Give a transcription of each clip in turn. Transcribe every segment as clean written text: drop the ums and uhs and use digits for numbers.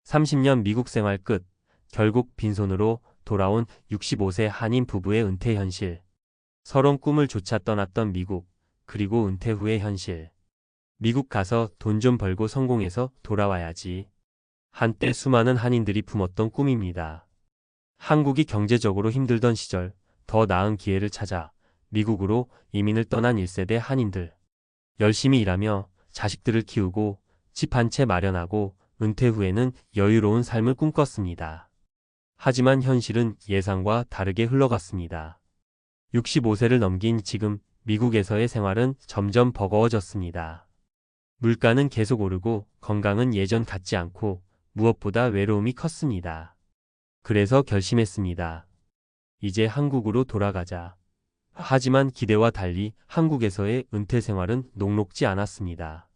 30년 미국 생활 끝. 결국 빈손으로 돌아온 65세 한인 부부의 은퇴 현실. 서론 꿈을 쫓아 떠났던 미국, 그리고 은퇴 후의 현실. 미국 가서 돈 좀 벌고 성공해서 돌아와야지. 한때 수많은 한인들이 품었던 꿈입니다. 한국이 경제적으로 힘들던 시절, 더 나은 기회를 찾아 미국으로 이민을 떠난 1세대 한인들. 열심히 일하며 자식들을 키우고 집 한 채 마련하고 은퇴 후에는 여유로운 삶을 꿈꿨습니다. 하지만 현실은 예상과 다르게 흘러갔습니다. 65세를 넘긴 지금 미국에서의 생활은 점점 버거워졌습니다. 물가는 계속 오르고 건강은 예전 같지 않고 무엇보다 외로움이 컸습니다. 그래서 결심했습니다. 이제 한국으로 돌아가자. 하지만 기대와 달리 한국에서의 은퇴 생활은 녹록지 않았습니다.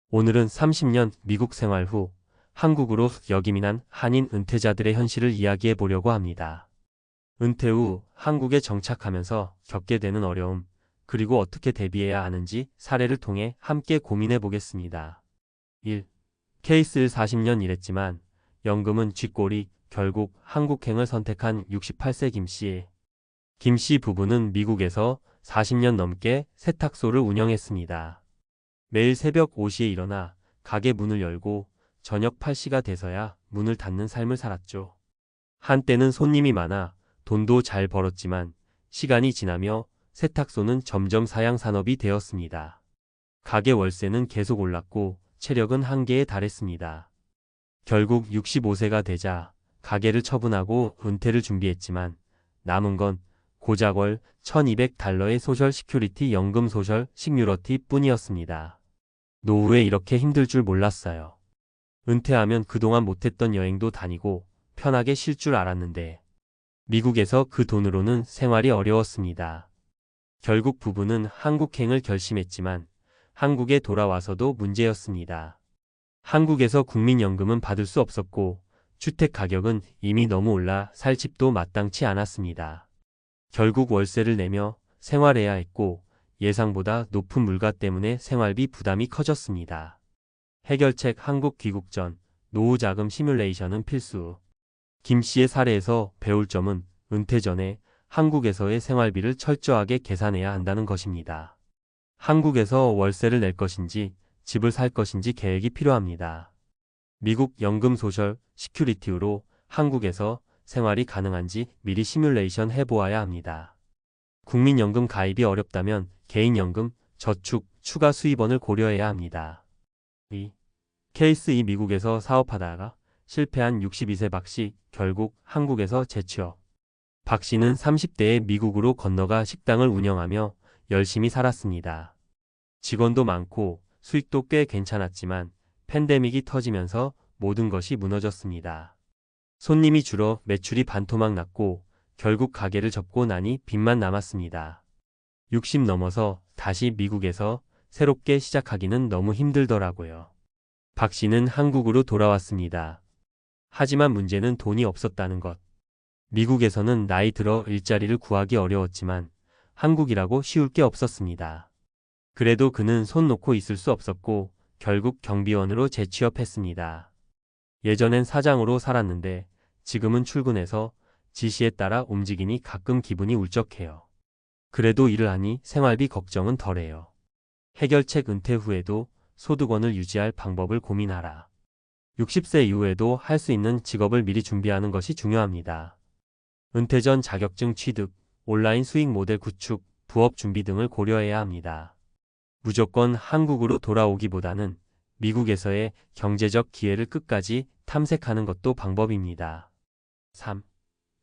오늘은 30년 미국 생활 후 한국으로 역이민한 한인 은퇴자들의 현실을 이야기해 보려고 합니다. 은퇴 후 한국에 정착하면서 겪게 되는 어려움, 그리고 어떻게 대비해야 하는지 사례를 통해 함께 고민해 보겠습니다. 1. 케이스 1. 40년 일했지만 연금은 쥐꼬리. 결국 한국행을 선택한 68세 김씨. 김씨 부부는 미국에서 40년 넘게 세탁소를 운영했습니다. 매일 새벽 5시에 일어나 가게 문을 열고 저녁 8시가 돼서야 문을 닫는 삶을 살았죠. 한때는 손님이 많아 돈도 잘 벌었지만 시간이 지나며 세탁소는 점점 사양산업이 되었습니다. 가게 월세는 계속 올랐고 체력은 한계에 달했습니다. 결국 65세가 되자 가게를 처분하고 은퇴를 준비했지만 남은 건 고작 월 $1200의 소셜 시큐리티 연금 소셜 시큐리티 뿐이었습니다. 노후에 이렇게 힘들 줄 몰랐어요. 은퇴하면 그동안 못했던 여행도 다니고 편하게 쉴 줄 알았는데 미국에서 그 돈으로는 생활이 어려웠습니다. 결국 부부는 한국행을 결심했지만 한국에 돌아와서도 문제였습니다. 한국에서 국민연금은 받을 수 없었고 주택 가격은 이미 너무 올라 살 집도 마땅치 않았습니다. 결국 월세를 내며 생활해야 했고 예상보다 높은 물가 때문에 생활비 부담이 커졌습니다. 해결책 한국 귀국 전 노후자금 시뮬레이션은 필수. 김 씨의 사례에서 배울 점은 은퇴 전에 한국에서의 생활비를 철저하게 계산해야 한다는 것입니다. 한국에서 월세를 낼 것인지 집을 살 것인지 계획이 필요합니다. 미국 연금 소셜 시큐리티로 한국에서 생활이 가능한지 미리 시뮬레이션 해보아야 합니다. 국민연금 가입이 어렵다면 개인연금, 저축, 추가 수입원을 고려해야 합니다. 2. 케이스 2. 미국에서 사업하다가 실패한 62세 박 씨, 결국 한국에서 재취업. 박 씨는 30대에 미국으로 건너가 식당을 운영하며 열심히 살았습니다. 직원도 많고 수익도 꽤 괜찮았지만 팬데믹이 터지면서 모든 것이 무너졌습니다. 손님이 줄어 매출이 반토막 났고 결국 가게를 접고 나니 빚만 남았습니다. 60 넘어서 다시 미국에서 새롭게 시작하기는 너무 힘들더라고요. 박 씨는 한국으로 돌아왔습니다. 하지만 문제는 돈이 없었다는 것. 미국에서는 나이 들어 일자리를 구하기 어려웠지만 한국이라고 쉬울 게 없었습니다. 그래도 그는 손 놓고 있을 수 없었고 결국 경비원으로 재취업했습니다. 예전엔 사장으로 살았는데 지금은 출근해서 지시에 따라 움직이니 가끔 기분이 울적해요. 그래도 일을 하니 생활비 걱정은 덜해요. 해결책 은퇴 후에도 소득원을 유지할 방법을 고민하라. 60세 이후에도 할 수 있는 직업을 미리 준비하는 것이 중요합니다. 은퇴 전 자격증 취득, 온라인 수익 모델 구축, 부업 준비 등을 고려해야 합니다. 무조건 한국으로 돌아오기보다는 미국에서의 경제적 기회를 끝까지 탐색하는 것도 방법입니다. 3.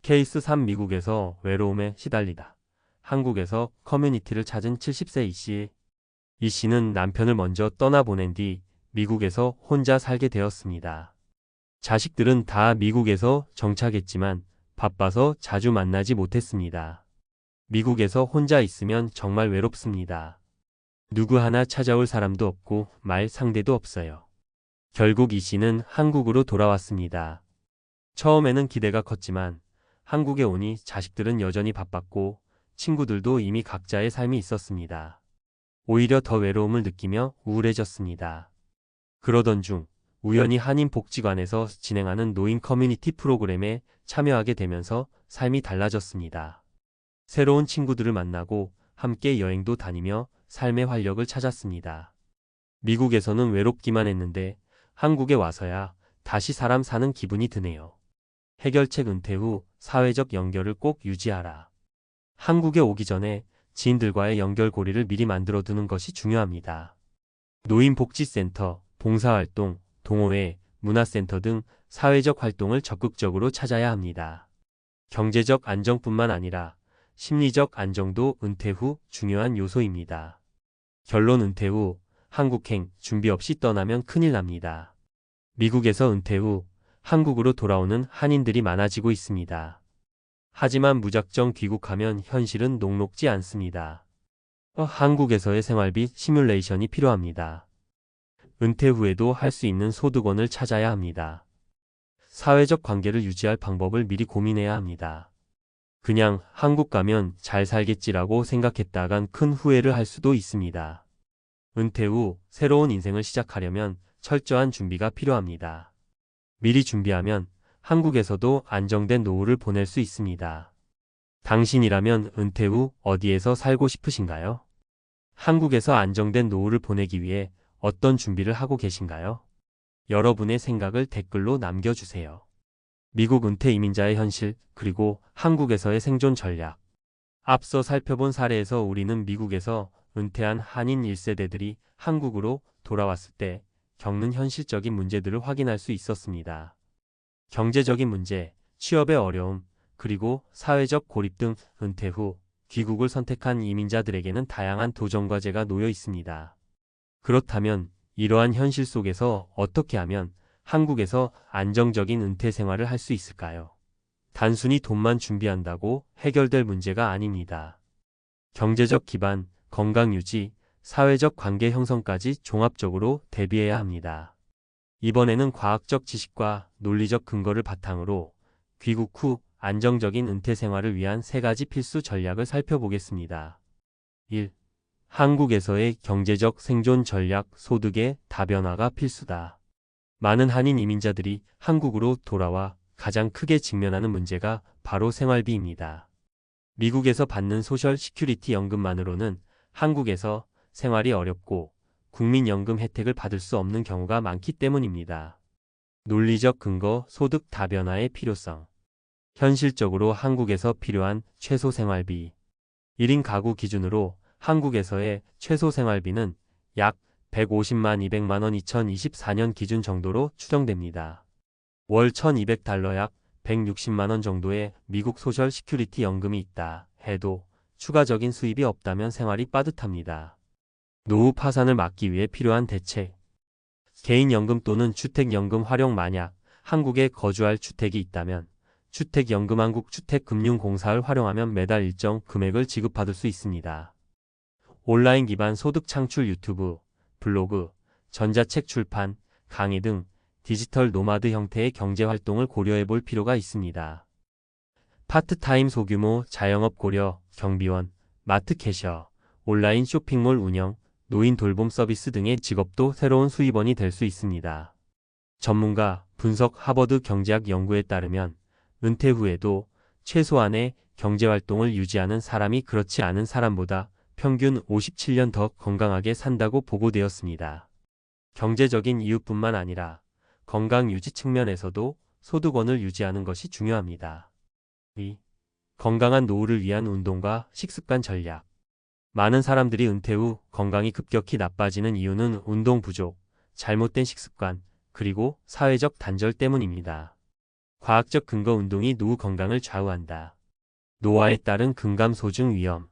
케이스 3. 미국에서 외로움에 시달리다. 한국에서 커뮤니티를 찾은 70세 이씨. 이 씨는 남편을 먼저 떠나보낸 뒤 미국에서 혼자 살게 되었습니다. 자식들은 다 미국에서 정착했지만 바빠서 자주 만나지 못했습니다. 미국에서 혼자 있으면 정말 외롭습니다. 누구 하나 찾아올 사람도 없고 말 상대도 없어요. 결국 이 씨는 한국으로 돌아왔습니다. 처음에는 기대가 컸지만 한국에 오니 자식들은 여전히 바빴고 친구들도 이미 각자의 삶이 있었습니다. 오히려 더 외로움을 느끼며 우울해졌습니다. 그러던 중 우연히 한인복지관에서 진행하는 노인 커뮤니티 프로그램에 참여하게 되면서 삶이 달라졌습니다. 새로운 친구들을 만나고 함께 여행도 다니며 삶의 활력을 찾았습니다. 미국에서는 외롭기만 했는데 한국에 와서야 다시 사람 사는 기분이 드네요. 해결책 은퇴 후 사회적 연결을 꼭 유지하라. 한국에 오기 전에 지인들과의 연결고리를 미리 만들어 두는 것이 중요합니다. 노인복지센터, 봉사활동, 동호회, 문화센터 등 사회적 활동을 적극적으로 찾아야 합니다. 경제적 안정뿐만 아니라 심리적 안정도 은퇴 후 중요한 요소입니다. 결론 은퇴 후 한국행 준비 없이 떠나면 큰일 납니다. 미국에서 은퇴 후 한국으로 돌아오는 한인들이 많아지고 있습니다. 하지만 무작정 귀국하면 현실은 녹록지 않습니다. 한국에서의 생활비 시뮬레이션이 필요합니다. 은퇴 후에도 할 수 있는 소득원을 찾아야 합니다. 사회적 관계를 유지할 방법을 미리 고민해야 합니다. 그냥 한국 가면 잘 살겠지라고 생각했다간 큰 후회를 할 수도 있습니다. 은퇴 후 새로운 인생을 시작하려면 철저한 준비가 필요합니다. 미리 준비하면 한국에서도 안정된 노후를 보낼 수 있습니다. 당신이라면 은퇴 후 어디에서 살고 싶으신가요? 한국에서 안정된 노후를 보내기 위해 어떤 준비를 하고 계신가요? 여러분의 생각을 댓글로 남겨주세요. 미국 은퇴 이민자의 현실, 그리고 한국에서의 생존 전략. 앞서 살펴본 사례에서 우리는 미국에서 은퇴한 한인 1세대들이 한국으로 돌아왔을 때 겪는 현실적인 문제들을 확인할 수 있었습니다. 경제적인 문제, 취업의 어려움, 그리고 사회적 고립 등 은퇴 후 귀국을 선택한 이민자들에게는 다양한 도전 과제가 놓여 있습니다. 그렇다면 이러한 현실 속에서 어떻게 하면 한국에서 안정적인 은퇴 생활을 할 수 있을까요? 단순히 돈만 준비한다고 해결될 문제가 아닙니다. 경제적 기반, 건강 유지, 사회적 관계 형성까지 종합적으로 대비해야 합니다. 이번에는 과학적 지식과 논리적 근거를 바탕으로 귀국 후 안정적인 은퇴 생활을 위한 3가지 필수 전략을 살펴보겠습니다. 1. 한국에서의 경제적 생존 전략, 소득의 다변화가 필수다. 많은 한인 이민자들이 한국으로 돌아와 가장 크게 직면하는 문제가 바로 생활비입니다. 미국에서 받는 소셜 시큐리티 연금만으로는 한국에서 생활이 어렵고 국민연금 혜택을 받을 수 없는 경우가 많기 때문입니다. 논리적 근거, 소득 다변화의 필요성. 현실적으로 한국에서 필요한 최소 생활비. 1인 가구 기준으로 한국에서의 최소 생활비는 약 150만 200만 원 2024년 기준 정도로 추정됩니다. 월 1200달러 약 160만 원 정도의 미국 소셜 시큐리티 연금이 있다 해도 추가적인 수입이 없다면 생활이 빠듯합니다. 노후 파산을 막기 위해 필요한 대책. 개인연금 또는 주택연금 활용. 만약 한국에 거주할 주택이 있다면 주택연금 한국주택금융공사를 활용하면 매달 일정 금액을 지급받을 수 있습니다. 온라인 기반 소득 창출. 유튜브, 블로그, 전자책 출판, 강의 등 디지털 노마드 형태의 경제활동을 고려해 볼 필요가 있습니다. 파트타임 소규모 자영업 고려, 경비원, 마트 캐셔, 온라인 쇼핑몰 운영, 노인 돌봄 서비스 등의 직업도 새로운 수입원이 될 수 있습니다. 전문가, 분석. 하버드 경제학 연구에 따르면 은퇴 후에도 최소한의 경제활동을 유지하는 사람이 그렇지 않은 사람보다 평균 57년 더 건강하게 산다고 보고되었습니다. 경제적인 이유뿐만 아니라 건강 유지 측면에서도 소득원을 유지하는 것이 중요합니다. 2. 건강한 노후를 위한 운동과 식습관 전략. 많은 사람들이 은퇴 후 건강이 급격히 나빠지는 이유는 운동 부족, 잘못된 식습관, 그리고 사회적 단절 때문입니다. 과학적 근거. 운동이 노후 건강을 좌우한다. 노화에 따른 근감소증 위험.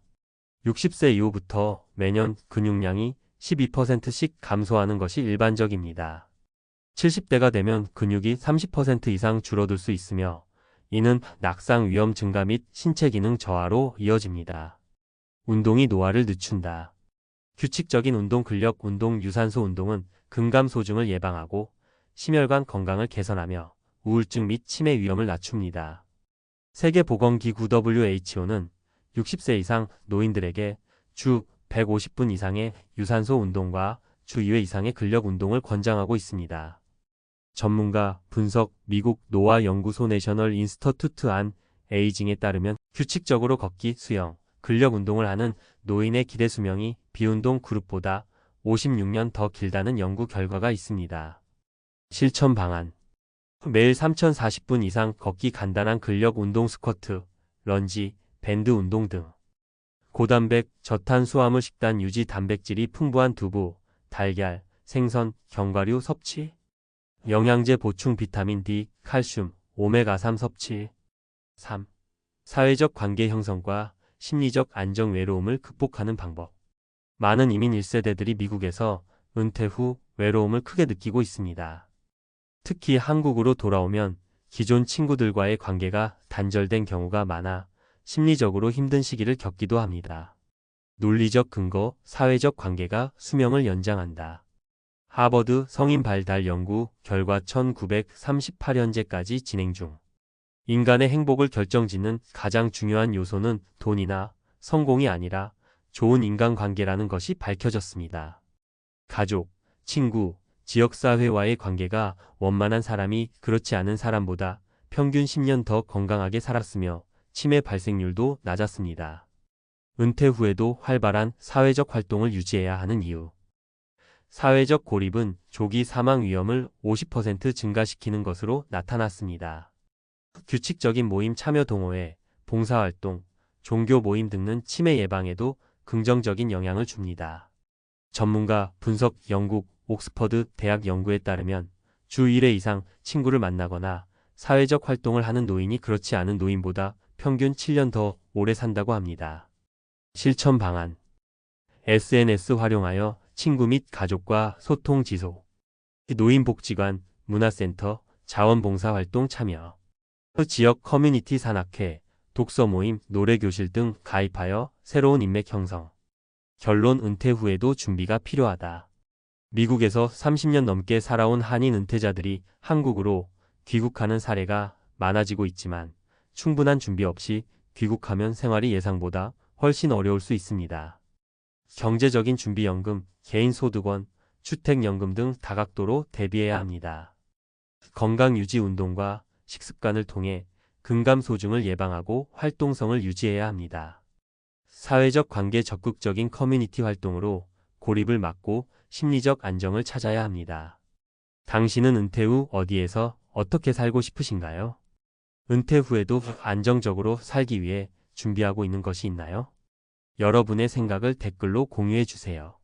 60세 이후부터 매년 근육량이 12%씩 감소하는 것이 일반적입니다. 70대가 되면 근육이 30% 이상 줄어들 수 있으며 이는 낙상 위험 증가 및 신체 기능 저하로 이어집니다. 운동이 노화를 늦춘다. 규칙적인 운동, 근력 운동, 유산소 운동은 근감소증을 예방하고 심혈관 건강을 개선하며 우울증 및 치매 위험을 낮춥니다. 세계보건기구 WHO는 60세 이상 노인들에게 주 150분 이상의 유산소 운동과 주 2회 이상의 근력 운동을 권장하고 있습니다. 전문가 분석 미국 노화 연구소 내셔널 인스터튜트 안 에이징에 따르면 규칙적으로 걷기, 수영, 근력 운동을 하는 노인의 기대 수명이 비운동 그룹보다 56년 더 길다는 연구 결과가 있습니다. 실천 방안. 매일 3040분 이상 걷기, 간단한 근력 운동, 스쿼트, 런지, 밴드 운동 등. 고단백, 저탄수화물 식단 유지, 단백질이 풍부한 두부, 달걀, 생선, 견과류 섭취. 영양제 보충, 비타민 D, 칼슘, 오메가3 섭취. 3. 사회적 관계 형성과 심리적 안정, 외로움을 극복하는 방법. 많은 이민 1세대들이 미국에서 은퇴 후 외로움을 크게 느끼고 있습니다. 특히 한국으로 돌아오면 기존 친구들과의 관계가 단절된 경우가 많아 심리적으로 힘든 시기를 겪기도 합니다. 논리적 근거, 사회적 관계가 수명을 연장한다. 하버드 성인 발달 연구 결과 1938년제까지 진행 중. 인간의 행복을 결정짓는 가장 중요한 요소는 돈이나 성공이 아니라 좋은 인간관계라는 것이 밝혀졌습니다. 가족, 친구, 지역사회와의 관계가 원만한 사람이 그렇지 않은 사람보다 평균 10년 더 건강하게 살았으며 치매 발생률도 낮았습니다. 은퇴 후에도 활발한 사회적 활동을 유지해야 하는 이유. 사회적 고립은 조기 사망 위험을 50% 증가시키는 것으로 나타났습니다. 규칙적인 모임 참여, 동호회, 봉사활동, 종교 모임 등은 치매 예방에도 긍정적인 영향을 줍니다. 전문가 분석. 영국 옥스퍼드 대학 연구에 따르면 주 1회 이상 친구를 만나거나 사회적 활동을 하는 노인이 그렇지 않은 노인보다 평균 7년 더 오래 산다고 합니다. 실천 방안. SNS 활용하여 친구 및 가족과 소통 지속. 노인복지관, 문화센터, 자원봉사활동 참여. 지역 커뮤니티 산악회, 독서 모임, 노래교실 등 가입하여 새로운 인맥 형성. 결론. 은퇴 후에도 준비가 필요하다. 미국에서 30년 넘게 살아온 한인 은퇴자들이 한국으로 귀국하는 사례가 많아지고 있지만 충분한 준비 없이 귀국하면 생활이 예상보다 훨씬 어려울 수 있습니다. 경제적인 준비연금, 개인소득원, 주택연금 등 다각도로 대비해야 합니다. 건강유지, 운동과 식습관을 통해 근감소증을 예방하고 활동성을 유지해야 합니다. 사회적 관계, 적극적인 커뮤니티 활동으로 고립을 막고 심리적 안정을 찾아야 합니다. 당신은 은퇴 후 어디에서 어떻게 살고 싶으신가요? 은퇴 후에도 안정적으로 살기 위해 준비하고 있는 것이 있나요? 여러분의 생각을 댓글로 공유해 주세요.